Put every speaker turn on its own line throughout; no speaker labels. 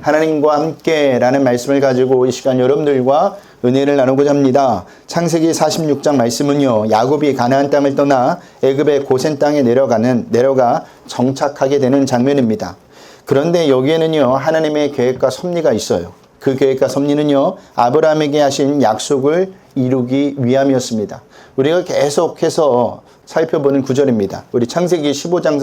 하나님과 함께라는 말씀을 가지고 이 시간 여러분들과 은혜를 나누고자 합니다. 창세기 46장 말씀은요, 야곱이 가나안 땅을 떠나 애굽의 고센 땅에 내려가 정착하게 되는 장면입니다. 그런데 여기에는요, 하나님의 계획과 섭리가 있어요. 그 계획과 섭리는요, 아브라함에게 하신 약속을 이루기 위함이었습니다. 우리가 계속해서 살펴보는 구절입니다. 우리 창세기 15장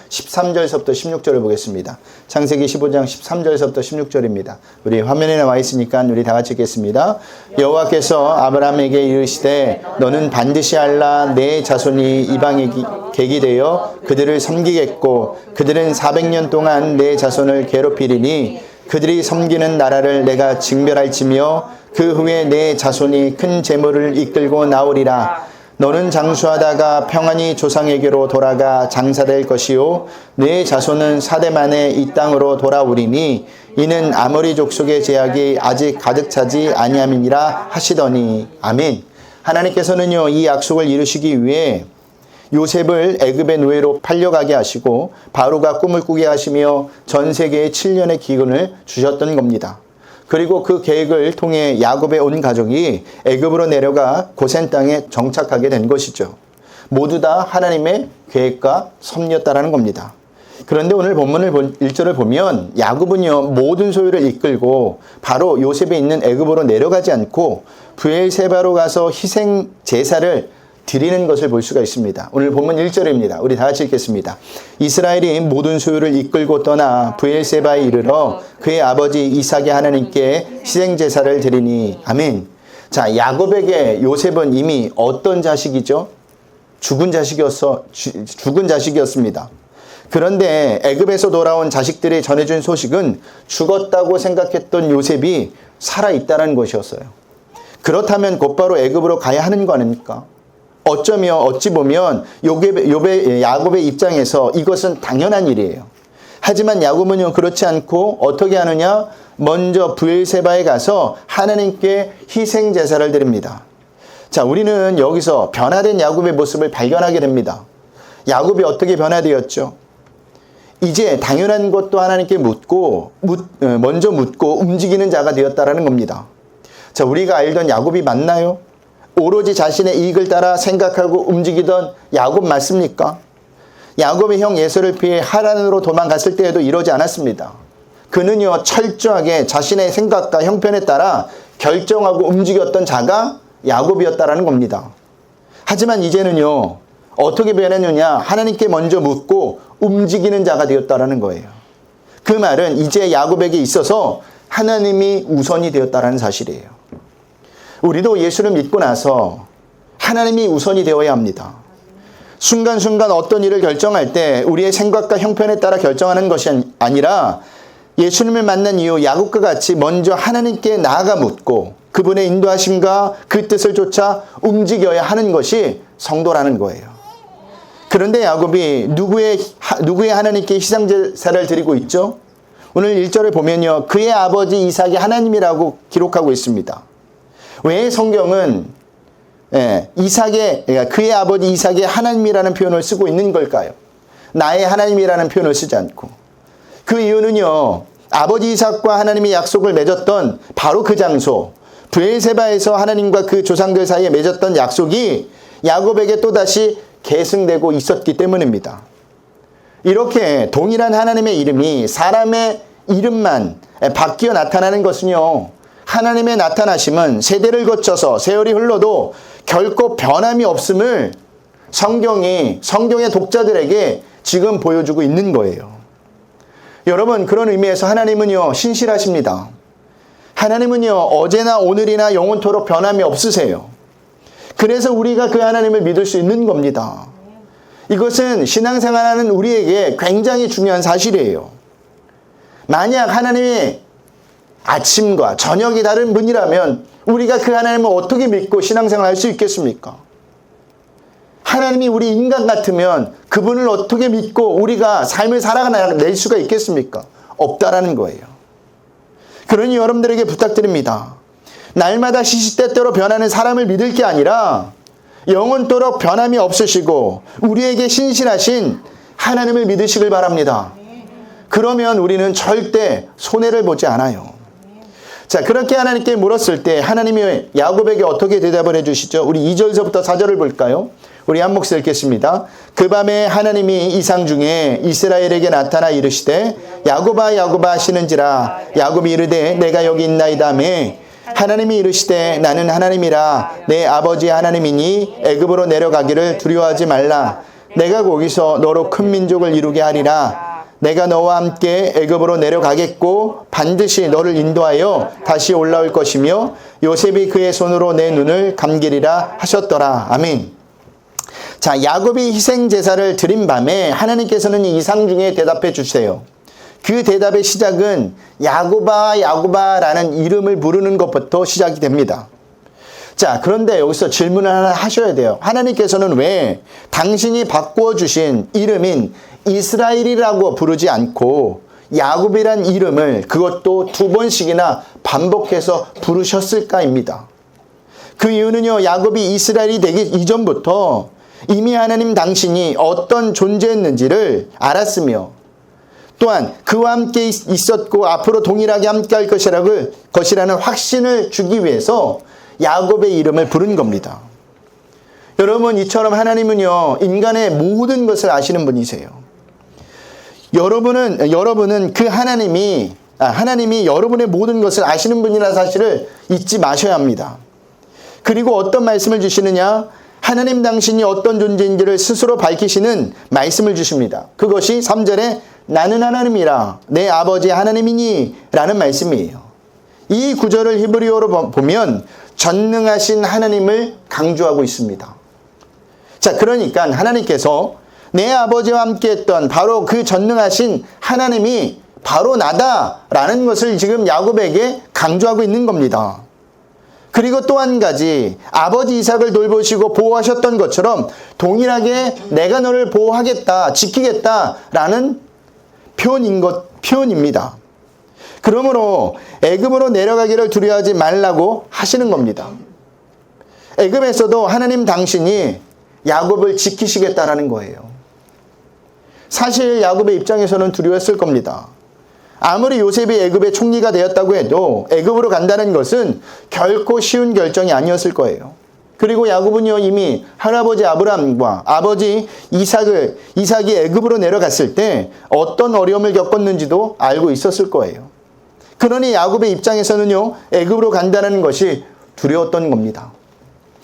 13절서부터 16절을 보겠습니다. 창세기 15장 13절서부터 16절입니다. 우리 화면에 나와 있으니까 우리 다 같이 읽겠습니다. 여호와께서 아브라함에게 이르시되 너는 반드시 알라 내 자손이 이방의 객이 되어 그들을 섬기겠고 그들은 400년 동안 내 자손을 괴롭히리니 그들이 섬기는 나라를 내가 징별할지며 그 후에 내 자손이 큰 재물을 이끌고 나오리라. 너는 장수하다가 평안히 조상에게로 돌아가 장사될 것이요 내 자손은 4대 만에 이 땅으로 돌아오리니 이는 아모리 족속의 제약이 아직 가득 차지 아니함이니라 하시더니. 아멘. 하나님께서는요, 이 약속을 이루시기 위해 요셉을 애굽의 노예로 팔려가게 하시고 바로가 꿈을 꾸게 하시며 전 세계에 7년의 기근을 주셨던 겁니다. 그리고 그 계획을 통해 야곱의 온 가족이 애굽으로 내려가 고센 땅에 정착하게 된 것이죠. 모두 다 하나님의 계획과 섭리였다라는 겁니다. 그런데 오늘 본문을 1절을 보면 야곱은요, 모든 소유를 이끌고 바로 요셉에 있는 애굽으로 내려가지 않고 브엘세바로 가서 희생 제사를 드리는 것을 볼 수가 있습니다. 오늘 본문 1절입니다. 우리 다 같이 읽겠습니다. 이스라엘이 모든 소유를 이끌고 떠나 브엘세바에 이르러 그의 아버지 이삭의 하나님께 희생제사를 드리니. 아멘. 자, 야곱에게 요셉은 이미 어떤 자식이죠? 죽은 자식이었습니다. 그런데 애굽에서 돌아온 자식들이 전해준 소식은 죽었다고 생각했던 요셉이 살아있다는 것이었어요. 그렇다면 곧바로 애굽으로 가야 하는 거 아닙니까? 어찌 보면 야곱의 입장에서 이것은 당연한 일이에요. 하지만 야곱은요, 그렇지 않고 어떻게 하느냐? 먼저 브엘세바에 가서 하나님께 희생 제사를 드립니다. 자, 우리는 여기서 변화된 야곱의 모습을 발견하게 됩니다. 야곱이 어떻게 변화되었죠? 이제 당연한 것도 하나님께 먼저 묻고 움직이는 자가 되었다라는 겁니다. 자, 우리가 알던 야곱이 맞나요? 오로지 자신의 이익을 따라 생각하고 움직이던 야곱 맞습니까? 야곱의 형 에서를 피해 하란으로 도망갔을 때에도 이러지 않았습니다. 그는요, 철저하게 자신의 생각과 형편에 따라 결정하고 움직였던 자가 야곱이었다라는 겁니다. 하지만 이제는요, 어떻게 변했느냐? 하나님께 먼저 묻고 움직이는 자가 되었다라는 거예요. 그 말은 이제 야곱에게 있어서 하나님이 우선이 되었다라는 사실이에요. 우리도 예수를 믿고 나서 하나님이 우선이 되어야 합니다. 순간순간 어떤 일을 결정할 때 우리의 생각과 형편에 따라 결정하는 것이 아니라 예수님을 만난 이후 야곱과 같이 먼저 하나님께 나아가 묻고 그분의 인도하심과 그 뜻을 쫓아 움직여야 하는 것이 성도라는 거예요. 그런데 야곱이 누구의 하나님께 희생제사를 드리고 있죠? 오늘 1절을 보면요, 그의 아버지 이삭이 하나님이라고 기록하고 있습니다. 왜 성경은 그의 아버지 이삭의 하나님이라는 표현을 쓰고 있는 걸까요? 나의 하나님이라는 표현을 쓰지 않고. 그 이유는요, 아버지 이삭과 하나님이 약속을 맺었던 바로 그 장소, 브엘세바에서 하나님과 그 조상들 사이에 맺었던 약속이 야곱에게 또다시 계승되고 있었기 때문입니다. 이렇게 동일한 하나님의 이름이 사람의 이름만 바뀌어 나타나는 것은요, 하나님의 나타나심은 세대를 거쳐서 세월이 흘러도 결코 변함이 없음을 성경의 독자들에게 지금 보여주고 있는 거예요. 여러분, 그런 의미에서 하나님은요, 신실하십니다. 하나님은요, 어제나 오늘이나 영원토록 변함이 없으세요. 그래서 우리가 그 하나님을 믿을 수 있는 겁니다. 이것은 신앙생활하는 우리에게 굉장히 중요한 사실이에요. 만약 하나님이 아침과 저녁이 다른 분이라면 우리가 그 하나님을 어떻게 믿고 신앙생활 할 수 있겠습니까? 하나님이 우리 인간 같으면 그분을 어떻게 믿고 우리가 삶을 살아낼 수가 있겠습니까? 없다라는 거예요. 그러니 여러분들에게 부탁드립니다. 날마다 시시때때로 변하는 사람을 믿을 게 아니라 영원토록 변함이 없으시고 우리에게 신실하신 하나님을 믿으시길 바랍니다. 그러면 우리는 절대 손해를 보지 않아요. 자, 그렇게 하나님께 물었을 때 하나님이 야곱에게 어떻게 대답을 해주시죠? 우리 2절서부터 4절을 볼까요? 우리 한 목소리 읽겠습니다. 그 밤에 하나님이 이상 중에 이스라엘에게 나타나 이르시되 야곱아 야곱아 하시는지라. 야곱이 이르되 내가 여기 있나이다매. 하나님이 이르시되 나는 하나님이라 내 아버지 하나님이니 애굽으로 내려가기를 두려워하지 말라. 내가 거기서 너로 큰 민족을 이루게 하리라. 내가 너와 함께 애굽으로 내려가겠고 반드시 너를 인도하여 다시 올라올 것이며 요셉이 그의 손으로 내 눈을 감기리라 하셨더라. 아멘. 자, 야곱이 희생 제사를 드린 밤에 하나님께서는 이 이상 중에 대답해 주세요. 그 대답의 시작은 야곱아 야곱아라는 이름을 부르는 것부터 시작이 됩니다. 자, 그런데 여기서 질문을 하나 하셔야 돼요. 하나님께서는 왜 당신이 바꾸어 주신 이름인 이스라엘이라고 부르지 않고 야곱이란 이름을 그것도 2번씩이나 반복해서 부르셨을까입니다. 그 이유는요, 야곱이 이스라엘이 되기 이전부터 이미 하나님 당신이 어떤 존재였는지를 알았으며 또한 그와 함께 있었고 앞으로 동일하게 함께 할 것이라는 확신을 주기 위해서 야곱의 이름을 부른 겁니다. 여러분, 이처럼 하나님은요, 인간의 모든 것을 아시는 분이세요. 여러분은 그 하나님이 여러분의 모든 것을 아시는 분이라는 사실을 잊지 마셔야 합니다. 그리고 어떤 말씀을 주시느냐? 하나님 당신이 어떤 존재인지를 스스로 밝히시는 말씀을 주십니다. 그것이 3절에 나는 하나님이라 내 아버지 하나님이니 라는 말씀이에요. 이 구절을 히브리어로 보면 전능하신 하나님을 강조하고 있습니다. 자, 그러니까 하나님께서 내 아버지와 함께 했던 바로 그 전능하신 하나님이 바로 나다라는 것을 지금 야곱에게 강조하고 있는 겁니다. 그리고 또 한 가지, 아버지 이삭을 돌보시고 보호하셨던 것처럼 동일하게 내가 너를 보호하겠다, 지키겠다라는 표현입니다. 그러므로 애굽으로 내려가기를 두려워하지 말라고 하시는 겁니다. 애굽에서도 하나님 당신이 야곱을 지키시겠다라는 거예요. 사실 야곱의 입장에서는 두려웠을 겁니다. 아무리 요셉이 애굽의 총리가 되었다고 해도 애굽으로 간다는 것은 결코 쉬운 결정이 아니었을 거예요. 그리고 야곱은요, 이미 할아버지 아브라함과 아버지 이삭이 애굽으로 내려갔을 때 어떤 어려움을 겪었는지도 알고 있었을 거예요. 그러니 야곱의 입장에서는요, 애굽으로 간다는 것이 두려웠던 겁니다.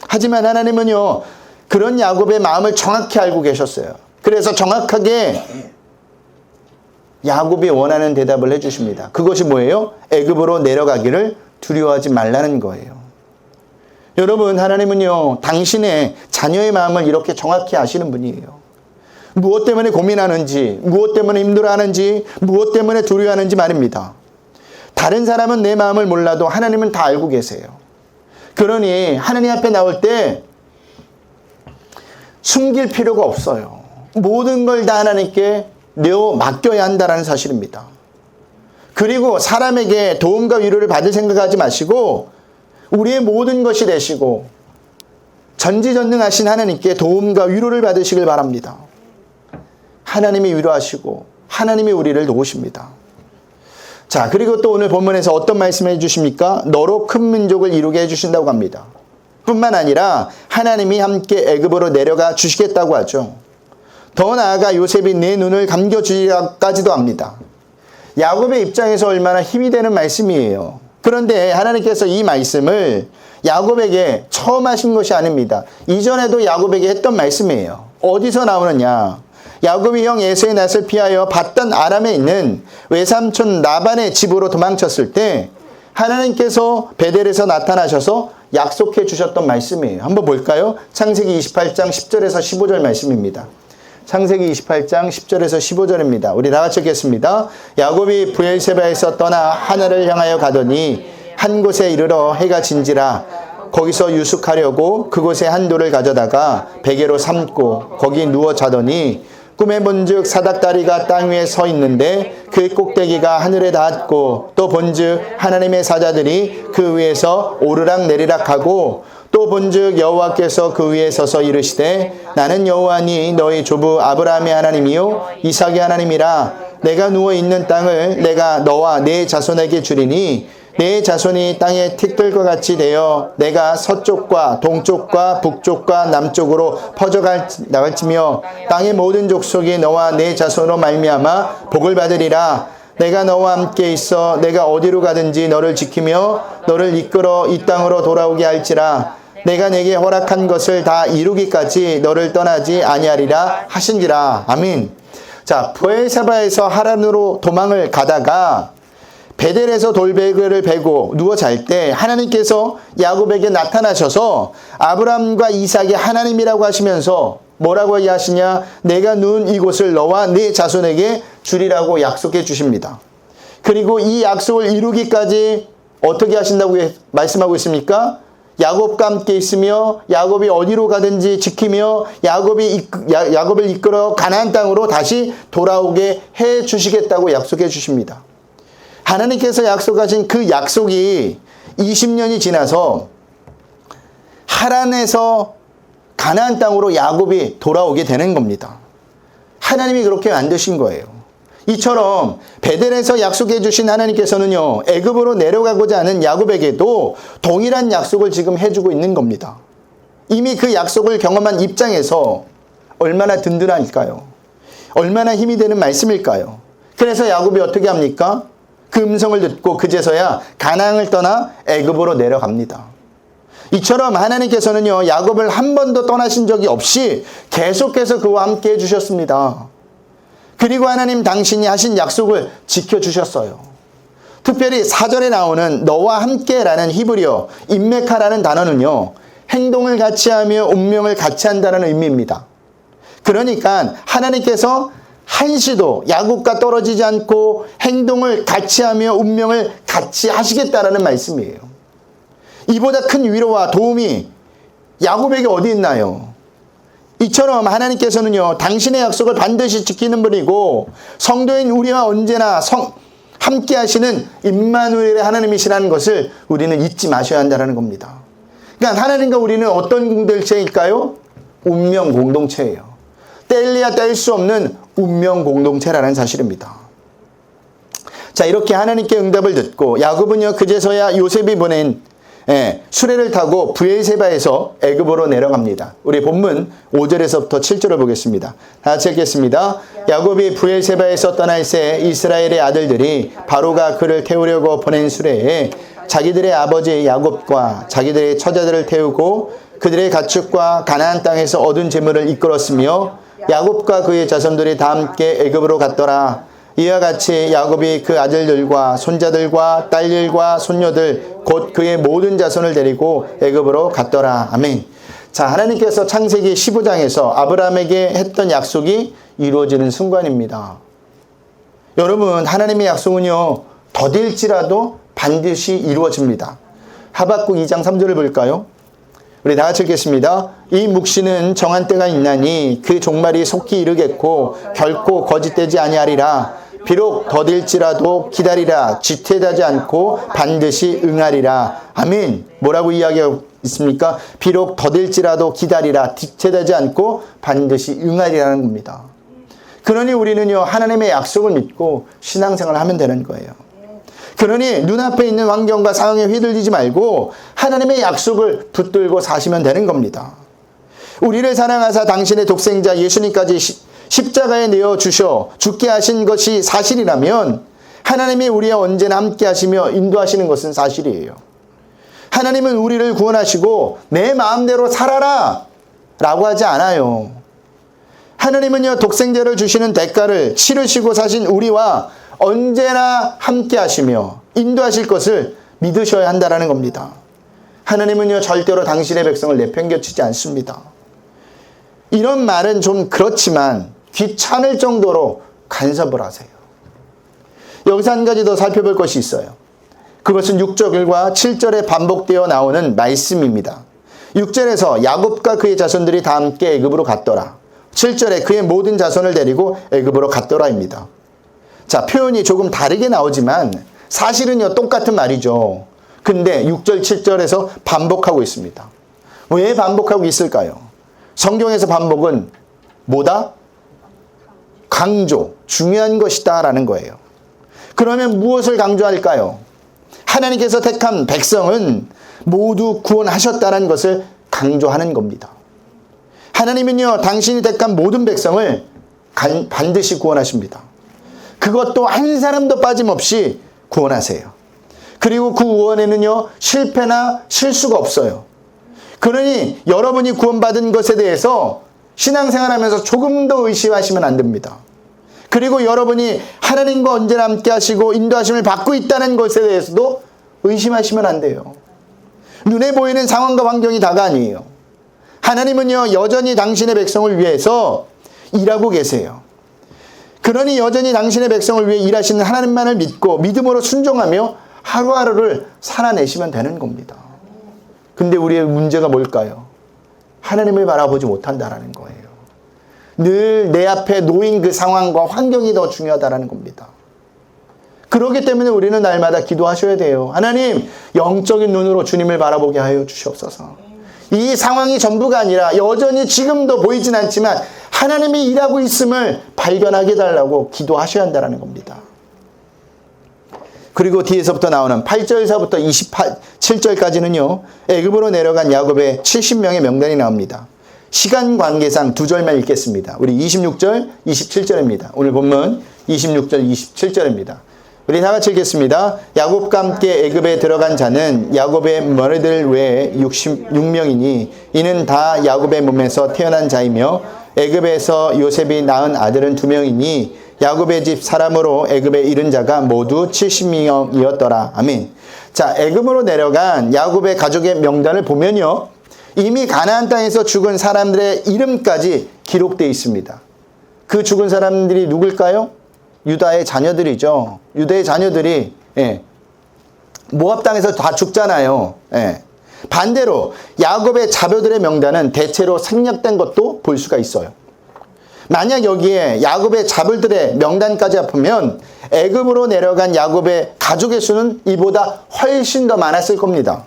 하지만 하나님은요, 그런 야곱의 마음을 정확히 알고 계셨어요. 그래서 정확하게 야곱이 원하는 대답을 해주십니다. 그것이 뭐예요? 애굽으로 내려가기를 두려워하지 말라는 거예요. 여러분, 하나님은요, 당신의 자녀의 마음을 이렇게 정확히 아시는 분이에요. 무엇 때문에 고민하는지, 무엇 때문에 힘들어하는지, 무엇 때문에 두려워하는지 말입니다. 다른 사람은 내 마음을 몰라도 하나님은 다 알고 계세요. 그러니 하나님 앞에 나올 때 숨길 필요가 없어요. 모든 걸 다 하나님께 맡겨야 한다는 사실입니다. 그리고 사람에게 도움과 위로를 받을 생각하지 마시고 우리의 모든 것이 되시고 전지전능하신 하나님께 도움과 위로를 받으시길 바랍니다. 하나님이 위로하시고 하나님이 우리를 도우십니다. 자, 그리고 또 오늘 본문에서 어떤 말씀을 해주십니까? 너로 큰 민족을 이루게 해주신다고 합니다. 뿐만 아니라 하나님이 함께 애굽으로 내려가 주시겠다고 하죠. 더 나아가 요셉이 내 눈을 감겨주리라까지도 합니다. 야곱의 입장에서 얼마나 힘이 되는 말씀이에요. 그런데 하나님께서 이 말씀을 야곱에게 처음 하신 것이 아닙니다. 이전에도 야곱에게 했던 말씀이에요. 어디서 나오느냐? 야곱이 형 에서의 낯을 피하여 받던 아람에 있는 외삼촌 라반의 집으로 도망쳤을 때 하나님께서 베델에서 나타나셔서 약속해 주셨던 말씀이에요. 한번 볼까요? 창세기 28장 10절에서 15절 말씀입니다. 창세기 28장 10절에서 15절입니다. 우리 다 같이 읽겠습니다. 야곱이 브엘세바에서 떠나 하늘을 향하여 가더니 한 곳에 이르러 해가 진지라 거기서 유숙하려고 그곳에 한 돌을 가져다가 베개로 삼고 거기 누워 자더니 꿈에 본즉 사닥다리가 땅 위에 서 있는데 그 꼭대기가 하늘에 닿았고 또 본즉 하나님의 사자들이 그 위에서 오르락 내리락 하고 또 본즉 여호와께서 그 위에 서서 이르시되 나는 여호와니 너희 조부 아브라함의 하나님이요 이삭의 하나님이라 내가 누워 있는 땅을 내가 너와 내 자손에게 주리니 내 자손이 땅의 티끌과 같이 되어 내가 서쪽과 동쪽과 북쪽과 남쪽으로 나갈지며 땅의 모든 족속이 너와 내 자손으로 말미암아 복을 받으리라. 내가 너와 함께 있어 내가 어디로 가든지 너를 지키며 너를 이끌어 이 땅으로 돌아오게 할지라. 내가 내게 허락한 것을 다 이루기까지 너를 떠나지 아니하리라 하신지라. 아멘. 자, 브엘세바에서 하란으로 도망을 가다가 베델에서 돌베개를 베고 누워 잘 때 하나님께서 야곱에게 나타나셔서 아브라함과 이삭의 하나님이라고 하시면서 뭐라고 하시냐? 내가 누운 이곳을 너와 네 자손에게 주리라고 약속해 주십니다. 그리고 이 약속을 이루기까지 어떻게 하신다고 말씀하고 있습니까? 야곱과 함께 있으며 야곱이 어디로 가든지 지키며 야곱을 이끌어 가나안 땅으로 다시 돌아오게 해 주시겠다고 약속해 주십니다. 하나님께서 약속하신 그 약속이 20년이 지나서 하란에서 가나안 땅으로 야곱이 돌아오게 되는 겁니다. 하나님이 그렇게 만드신 거예요. 이처럼 베델에서 약속해 주신 하나님께서는요, 애굽으로 내려가고자 하는 야곱에게도 동일한 약속을 지금 해주고 있는 겁니다. 이미 그 약속을 경험한 입장에서 얼마나 든든할까요? 얼마나 힘이 되는 말씀일까요? 그래서 야곱이 어떻게 합니까? 그 음성을 듣고 그제서야 가나안을 떠나 애굽으로 내려갑니다. 이처럼 하나님께서는요, 야곱을 한 번도 떠나신 적이 없이 계속해서 그와 함께 해주셨습니다. 그리고 하나님 당신이 하신 약속을 지켜주셨어요. 특별히 4절에 나오는 너와 함께라는 히브리어 인메카라는 단어는요, 행동을 같이 하며 운명을 같이 한다는 의미입니다. 그러니까 하나님께서 한시도 야곱과 떨어지지 않고 행동을 같이 하며 운명을 같이 하시겠다라는 말씀이에요. 이보다 큰 위로와 도움이 야곱에게 어디 있나요? 이처럼 하나님께서는요, 당신의 약속을 반드시 지키는 분이고 성도인 우리와 언제나 함께 하시는 임마누엘의 하나님이시라는 것을 우리는 잊지 마셔야 한다는 겁니다. 그러니까 하나님과 우리는 어떤 공동체일까요? 운명 공동체예요. 뗄래야 뗄 수 없는 운명 공동체라는 사실입니다. 자, 이렇게 하나님께 응답을 듣고 야곱은요, 그제서야 요셉이 보낸 수레를 타고 브엘세바에서 애굽으로 내려갑니다. 우리 본문 5절에서부터 7절을 보겠습니다. 다 같이 읽겠습니다. 야곱이 브엘세바에서 떠날 새 이스라엘의 아들들이 바로가 그를 태우려고 보낸 수레에 자기들의 아버지 야곱과 자기들의 처자들을 태우고 그들의 가축과 가나안 땅에서 얻은 재물을 이끌었으며 야곱과 그의 자손들이 다 함께 애굽으로 갔더라. 이와 같이 야곱이 그 아들들과 손자들과 딸들과 손녀들 곧 그의 모든 자손을 데리고 애굽으로 갔더라. 아멘. 자, 하나님께서 창세기 15장에서 아브라함에게 했던 약속이 이루어지는 순간입니다. 여러분, 하나님의 약속은요, 더딜지라도 반드시 이루어집니다. 하박국 2장 3절을 볼까요? 우리 다 같이 읽겠습니다. 이 묵시는 정한 때가 있나니 그 종말이 속히 이르겠고 결코 거짓되지 아니하리라. 비록 더딜지라도 기다리라. 지체하지 않고 반드시 응하리라. 아멘. 뭐라고 이야기하고 있습니까? 비록 더딜지라도 기다리라. 지체하지 않고 반드시 응하리라는 겁니다. 그러니 우리는요, 하나님의 약속을 믿고 신앙생활을 하면 되는 거예요. 그러니 눈앞에 있는 환경과 상황에 휘둘리지 말고 하나님의 약속을 붙들고 사시면 되는 겁니다. 우리를 사랑하사 당신의 독생자 예수님까지 십자가에 내어주셔 죽게 하신 것이 사실이라면 하나님이 우리와 언제나 함께 하시며 인도하시는 것은 사실이에요. 하나님은 우리를 구원하시고 내 마음대로 살아라 라고 하지 않아요. 하나님은요, 독생자를 주시는 대가를 치르시고 사신 우리와 언제나 함께 하시며 인도하실 것을 믿으셔야 한다는 겁니다. 하나님은요, 절대로 당신의 백성을 내팽겨치지 않습니다. 이런 말은 좀 그렇지만 귀찮을 정도로 간섭을 하세요. 여기서 한 가지 더 살펴볼 것이 있어요. 그것은 6절과 7절에 반복되어 나오는 말씀입니다. 6절에서 야곱과 그의 자손들이 다 함께 애굽으로 갔더라. 7절에 그의 모든 자손을 데리고 애굽으로 갔더라입니다. 자, 표현이 조금 다르게 나오지만 사실은요, 똑같은 말이죠. 근데 6절, 7절에서 반복하고 있습니다. 왜 반복하고 있을까요? 성경에서 반복은 뭐다? 강조, 중요한 것이다라는 거예요. 그러면 무엇을 강조할까요? 하나님께서 택한 백성은 모두 구원하셨다는 것을 강조하는 겁니다. 하나님은요, 당신이 택한 모든 백성을 반드시 구원하십니다. 그것도 한 사람도 빠짐없이 구원하세요. 그리고 그 구원에는요, 실패나 실수가 없어요. 그러니 여러분이 구원받은 것에 대해서 신앙생활하면서 조금 더 의심하시면 안 됩니다. 그리고 여러분이 하나님과 언제나 함께 하시고 인도하심을 받고 있다는 것에 대해서도 의심하시면 안 돼요. 눈에 보이는 상황과 환경이 다가 아니에요. 하나님은요, 여전히 당신의 백성을 위해서 일하고 계세요. 그러니 여전히 당신의 백성을 위해 일하시는 하나님만을 믿고 믿음으로 순종하며 하루하루를 살아내시면 되는 겁니다. 근데 우리의 문제가 뭘까요? 하나님을 바라보지 못한다라는 거예요. 늘 내 앞에 놓인 그 상황과 환경이 더 중요하다라는 겁니다. 그렇기 때문에 우리는 날마다 기도하셔야 돼요. 하나님, 영적인 눈으로 주님을 바라보게 하여 주시옵소서. 이 상황이 전부가 아니라 여전히 지금도 보이진 않지만 하나님이 일하고 있음을 발견하게 해달라고 기도하셔야 한다는 겁니다. 그리고 뒤에서부터 나오는 8절서부터 27절까지는요. 애굽으로 내려간 야곱의 70명의 명단이 나옵니다. 시간 관계상 두 절만 읽겠습니다. 우리 26절, 27절입니다. 오늘 본문 26절, 27절입니다. 우리 다 같이 읽겠습니다. 야곱과 함께 애굽에 들어간 자는 야곱의 머리들 외에 66명이니 이는 다 야곱의 몸에서 태어난 자이며 애굽에서 요셉이 낳은 아들은 2명이니 야곱의 집 사람으로 애굽에 이른 자가 모두 70명이었더라. 아멘. 자, 애굽으로 내려간 야곱의 가족의 명단을 보면요. 이미 가나안 땅에서 죽은 사람들의 이름까지 기록되어 있습니다. 그 죽은 사람들이 누굴까요? 유다의 자녀들이죠. 유다의 자녀들이 모압 땅에서 다 죽잖아요. 반대로 야곱의 자녀들의 명단은 대체로 생략된 것도 볼 수가 있어요. 만약 여기에 야곱의 자녀들의 명단까지 합하면 애굽으로 내려간 야곱의 가족의 수는 이보다 훨씬 더 많았을 겁니다.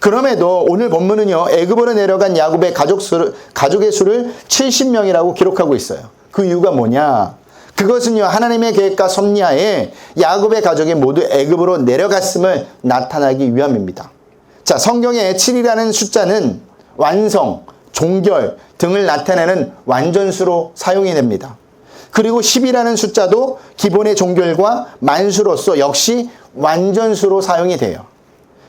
그럼에도 오늘 본문은요, 애굽으로 내려간 야곱의 가족의 수를 70명이라고 기록하고 있어요. 그 이유가 뭐냐? 그것은요, 하나님의 계획과 섭리하에 야곱의 가족이 모두 애굽으로 내려갔음을 나타나기 위함입니다. 자, 성경의 7이라는 숫자는 완성, 종결 등을 나타내는 완전수로 사용이 됩니다. 그리고 10이라는 숫자도 기본의 종결과 만수로서 역시 완전수로 사용이 돼요.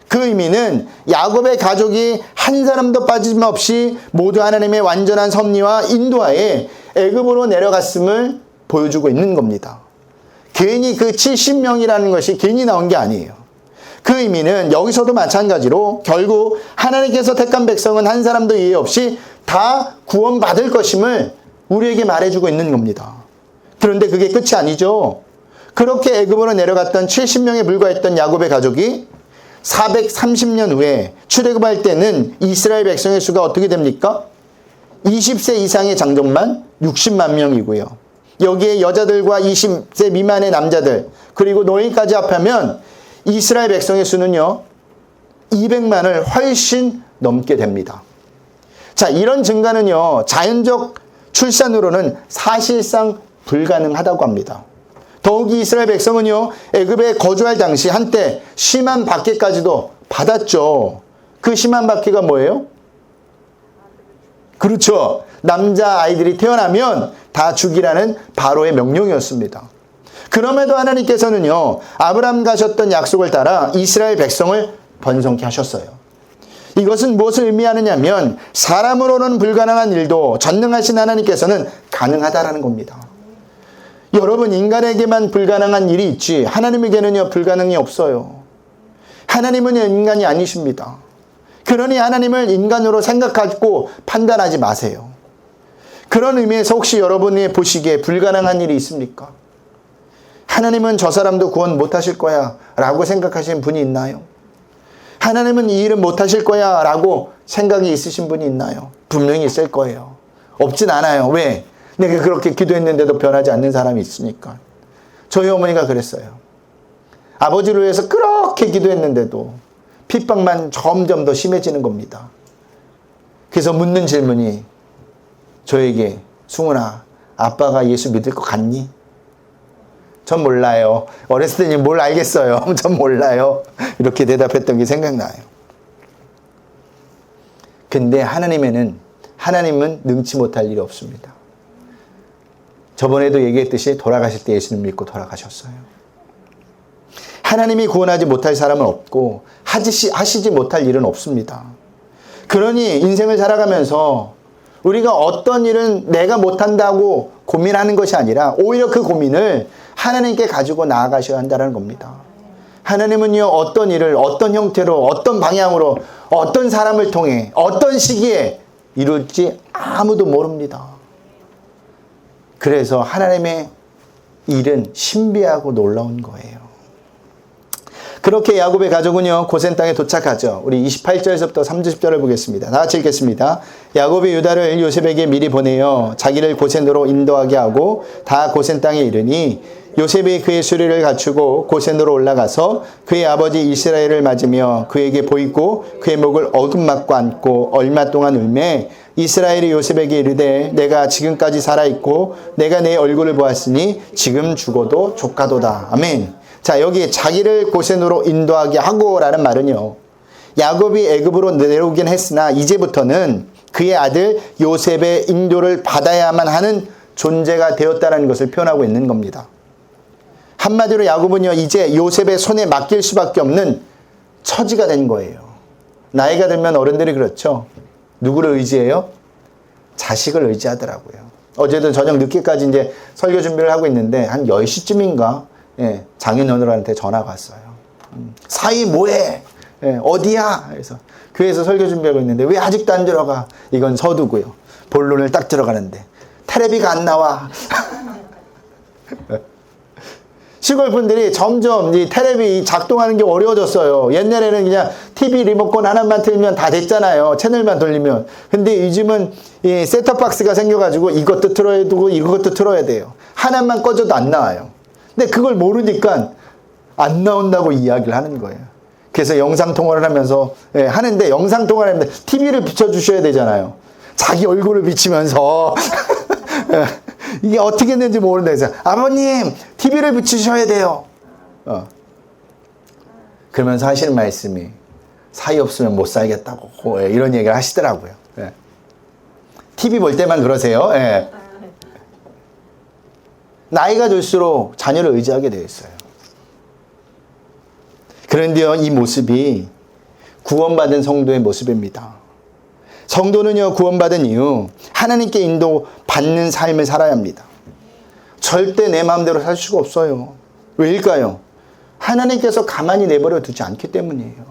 그 의미는 야곱의 가족이 한 사람도 빠짐없이 모두 하나님의 완전한 섭리와 인도하에 애굽으로 내려갔음을 보여주고 있는 겁니다. 괜히 그 70명이라는 것이 괜히 나온 게 아니에요. 그 의미는 여기서도 마찬가지로 결국 하나님께서 택한 백성은 한 사람도 예외 없이 다 구원받을 것임을 우리에게 말해주고 있는 겁니다. 그런데 그게 끝이 아니죠. 그렇게 애굽으로 내려갔던 70명에 불과했던 야곱의 가족이 430년 후에 출애굽할 때는 이스라엘 백성의 수가 어떻게 됩니까? 20세 이상의 장정만 60만 명이고요. 여기에 여자들과 20세 미만의 남자들 그리고 노인까지 합하면 이스라엘 백성의 수는요 200만을 훨씬 넘게 됩니다. 자, 이런 증가는요 자연적 출산으로는 사실상 불가능하다고 합니다. 더욱이 이스라엘 백성은요 애굽에 거주할 당시 한때 심한 박해까지도 받았죠. 그 심한 박해가 뭐예요? 그렇죠. 남자 아이들이 태어나면 다 죽이라는 바로의 명령이었습니다. 그럼에도 하나님께서는요 아브라함 가셨던 약속을 따라 이스라엘 백성을 번성케 하셨어요. 이것은 무엇을 의미하느냐면 사람으로는 불가능한 일도 전능하신 하나님께서는 가능하다라는 겁니다. 여러분, 인간에게만 불가능한 일이 있지 하나님에게는요 불가능이 없어요. 하나님은 인간이 아니십니다. 그러니 하나님을 인간으로 생각하고 판단하지 마세요. 그런 의미에서 혹시 여러분이 보시기에 불가능한 일이 있습니까? 하나님은 저 사람도 구원 못하실 거야 라고 생각하시는 분이 있나요? 하나님은 이 일은 못하실 거야 라고 생각이 있으신 분이 있나요? 분명히 있을 거예요. 없진 않아요. 왜? 내가 그렇게 기도했는데도 변하지 않는 사람이 있으니까. 저희 어머니가 그랬어요. 아버지를 위해서 그렇게 기도했는데도 핍박만 점점 더 심해지는 겁니다. 그래서 묻는 질문이 저에게, 승훈아, 아빠가 예수 믿을 것 같니? 전 몰라요. 어렸을 때는 뭘 알겠어요. 전 몰라요. 이렇게 대답했던 게 생각나요. 근데 하나님은 능치 못할 일이 없습니다. 저번에도 얘기했듯이 돌아가실 때 예수님 믿고 돌아가셨어요. 하나님이 구원하지 못할 사람은 없고 하시지 못할 일은 없습니다. 그러니 인생을 살아가면서 우리가 어떤 일은 내가 못한다고 고민하는 것이 아니라 오히려 그 고민을 하나님께 가지고 나아가셔야 한다는 겁니다. 하나님은요, 어떤 일을 어떤 형태로 어떤 방향으로 어떤 사람을 통해 어떤 시기에 이룰지 아무도 모릅니다. 그래서 하나님의 일은 신비하고 놀라운 거예요. 그렇게 야곱의 가족은요, 고센 땅에 도착하죠. 우리 28절에서부터 30절을 보겠습니다. 다 같이 읽겠습니다. 야곱이 유다를 요셉에게 미리 보내어 자기를 고센으로 인도하게 하고 다 고센 땅에 이르니 요셉이 그의 수리를 갖추고 고센으로 올라가서 그의 아버지 이스라엘을 맞으며 그에게 보이고 그의 목을 어금맞고 안고 얼마 동안 울매 이스라엘이 요셉에게 이르되 내가 지금까지 살아있고 내가 내 얼굴을 보았으니 지금 죽어도 족하도다. 아멘. 자, 여기 자기를 고센으로 인도하게 하고 라는 말은요, 야곱이 애굽으로 내려오긴 했으나 이제부터는 그의 아들 요셉의 인도를 받아야만 하는 존재가 되었다는 것을 표현하고 있는 겁니다. 한마디로 야곱은요, 이제 요셉의 손에 맡길 수밖에 없는 처지가 된 거예요. 나이가 들면 어른들이 그렇죠. 누구를 의지해요? 자식을 의지하더라고요. 어제도 저녁 늦게까지 이제 설교 준비를 하고 있는데 한 10시쯤인가 장인어른한테 전화가 왔어요. 사위 뭐해? 어디야? 그래서 교회에서 설교 준비하고 있는데 왜 아직도 안 들어가? 이건 서두고요. 본론을 딱 들어가는데 텔레비가 안 나와. 시골 분들이 점점 이 텔레비 작동하는 게 어려워졌어요. 옛날에는 그냥 TV 리모컨 하나만 틀면 다 됐잖아요. 채널만 돌리면. 근데 요즘은 이 셋톱박스가 생겨가지고 이것도 틀어야 되고 이것도 틀어야 돼요. 하나만 꺼져도 안 나와요. 근데 그걸 모르니까 안 나온다고 이야기를 하는 거예요. 그래서 영상통화를 하면서 하는데 영상통화를 하는데 TV를 비춰주셔야 되잖아요. 자기 얼굴을 비치면서 이게 어떻게 했는지 모른다 해서 아버님 TV를 비추셔야 돼요. 그러면서 하시는 말씀이 사이 없으면 못 살겠다고 이런 얘기를 하시더라고요. TV 볼 때만 그러세요. 나이가 들수록 자녀를 의지하게 되어 있어요. 그런데요, 이 모습이 구원받은 성도의 모습입니다. 성도는요, 구원받은 이후 하나님께 인도받는 삶을 살아야 합니다. 절대 내 마음대로 살 수가 없어요. 왜일까요? 하나님께서 가만히 내버려 두지 않기 때문이에요.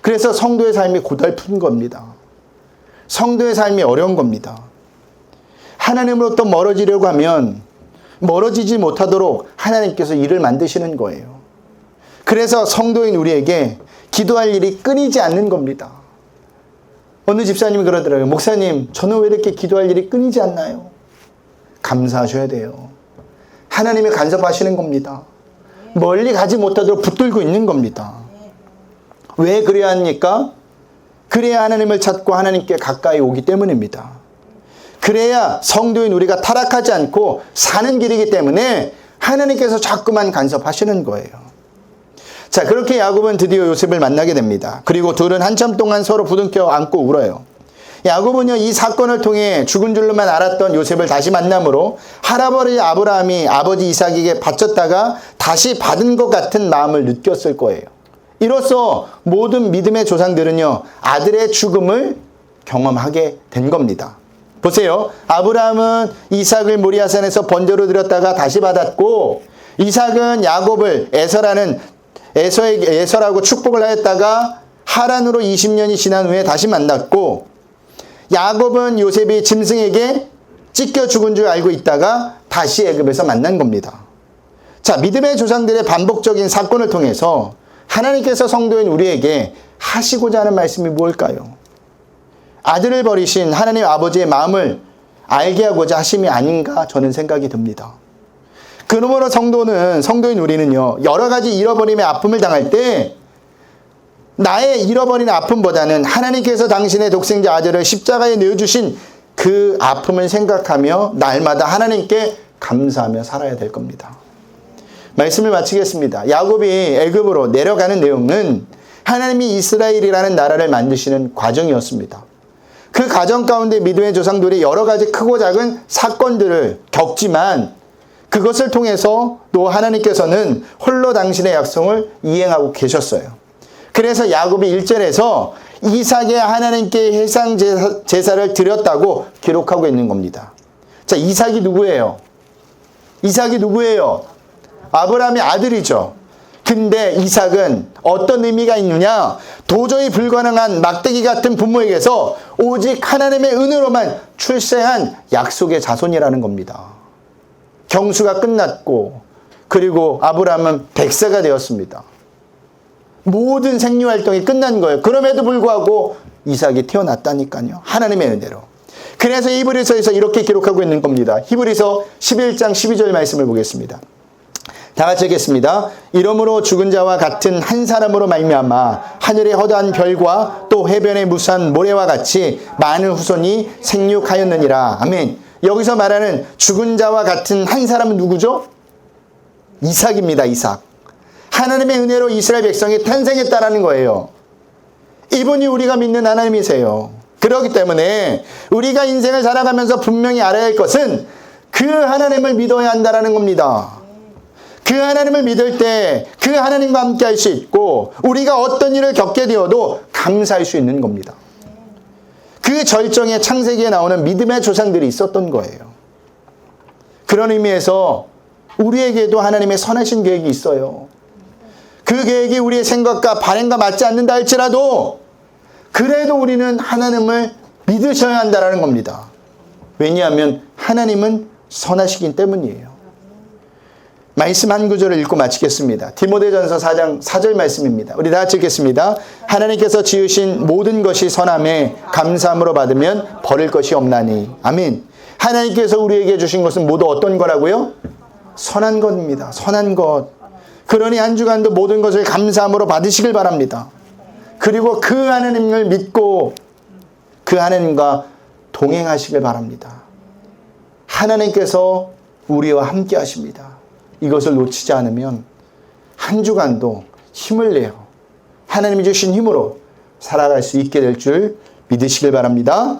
그래서 성도의 삶이 고달픈 겁니다. 성도의 삶이 어려운 겁니다. 하나님으로부터 멀어지려고 하면 멀어지지 못하도록 하나님께서 일을 만드시는 거예요. 그래서 성도인 우리에게 기도할 일이 끊이지 않는 겁니다. 어느 집사님이 그러더라고요. 목사님, 저는 왜 이렇게 기도할 일이 끊이지 않나요? 감사하셔야 돼요. 하나님이 간섭하시는 겁니다. 멀리 가지 못하도록 붙들고 있는 겁니다. 왜 그래야 합니까? 그래야 하나님을 찾고 하나님께 가까이 오기 때문입니다. 그래야 성도인 우리가 타락하지 않고 사는 길이기 때문에 하나님께서 자꾸만 간섭하시는 거예요. 자, 그렇게 야곱은 드디어 요셉을 만나게 됩니다. 그리고 둘은 한참 동안 서로 부둥켜 안고 울어요. 야곱은요, 이 사건을 통해 죽은 줄로만 알았던 요셉을 다시 만남으로 할아버지 아브라함이 아버지 이삭에게 바쳤다가 다시 받은 것 같은 마음을 느꼈을 거예요. 이로써 모든 믿음의 조상들은요, 아들의 죽음을 경험하게 된 겁니다. 보세요. 아브라함은 이삭을 모리아산에서 번제로 드렸다가 다시 받았고, 이삭은 야곱을 에서라고 축복을 하였다가 하란으로 20년이 지난 후에 다시 만났고, 야곱은 요셉이 짐승에게 찢겨 죽은 줄 알고 있다가 다시 애굽에서 만난 겁니다. 자, 믿음의 조상들의 반복적인 사건을 통해서 하나님께서 성도인 우리에게 하시고자 하는 말씀이 무엇일까요? 아들을 버리신 하나님 아버지의 마음을 알게 하고자 하심이 아닌가 저는 생각이 듭니다. 그러므로 성도인 우리는요, 여러 가지 잃어버림의 아픔을 당할 때 나의 잃어버린 아픔보다는 하나님께서 당신의 독생자 아들을 십자가에 내어주신 그 아픔을 생각하며 날마다 하나님께 감사하며 살아야 될 겁니다. 말씀을 마치겠습니다. 야곱이 애굽으로 내려가는 내용은 하나님이 이스라엘이라는 나라를 만드시는 과정이었습니다. 그 과정 가운데 믿음의 조상들이 여러 가지 크고 작은 사건들을 겪지만 그것을 통해서 또 하나님께서는 홀로 당신의 약속을 이행하고 계셨어요. 그래서 야곱이 1절에서 이삭의 하나님께 해상 제사를 드렸다고 기록하고 있는 겁니다. 자, 이삭이 누구예요? 이삭이 누구예요? 아브라함의 아들이죠. 근데 이삭은 어떤 의미가 있느냐? 도저히 불가능한 막대기 같은 부모에게서 오직 하나님의 은혜로만 출생한 약속의 자손이라는 겁니다. 경수가 끝났고 그리고 아브라함은 100세가 되었습니다. 모든 생육활동이 끝난 거예요. 그럼에도 불구하고 이삭이 태어났다니까요. 하나님의 은혜로. 그래서 히브리서에서 이렇게 기록하고 있는 겁니다. 히브리서 11장 12절 말씀을 보겠습니다. 다 같이 읽겠습니다. 이러므로 죽은 자와 같은 한 사람으로 말미암아 하늘의 허다한 별과 또 해변의 무수한 모래와 같이 많은 후손이 생육하였느니라. 아멘. 여기서 말하는 죽은 자와 같은 한 사람은 누구죠? 이삭입니다. 이삭. 하나님의 은혜로 이스라엘 백성이 탄생했다라는 거예요. 이분이 우리가 믿는 하나님이세요. 그렇기 때문에 우리가 인생을 살아가면서 분명히 알아야 할 것은 그 하나님을 믿어야 한다는 겁니다. 그 하나님을 믿을 때 그 하나님과 함께 할 수 있고 우리가 어떤 일을 겪게 되어도 감사할 수 있는 겁니다. 그 절정의 창세기에 나오는 믿음의 조상들이 있었던 거예요. 그런 의미에서 우리에게도 하나님의 선하신 계획이 있어요. 그 계획이 우리의 생각과 발행과 맞지 않는다 할지라도 그래도 우리는 하나님을 믿으셔야 한다는 겁니다. 왜냐하면 하나님은 선하시기 때문이에요. 말씀 한 구절을 읽고 마치겠습니다. 디모데전서 4장 4절 말씀입니다. 우리 다 같이 읽겠습니다. 하나님께서 지으신 모든 것이 선함에 감사함으로 받으면 버릴 것이 없나니. 아멘. 하나님께서 우리에게 주신 것은 모두 어떤 거라고요? 선한 것입니다. 선한 것. 그러니 한 주간도 모든 것을 감사함으로 받으시길 바랍니다. 그리고 그 하나님을 믿고 그 하나님과 동행하시길 바랍니다. 하나님께서 우리와 함께 하십니다. 이것을 놓치지 않으면 한 주간도 힘을 내어 하나님이 주신 힘으로 살아갈 수 있게 될 줄 믿으시길 바랍니다.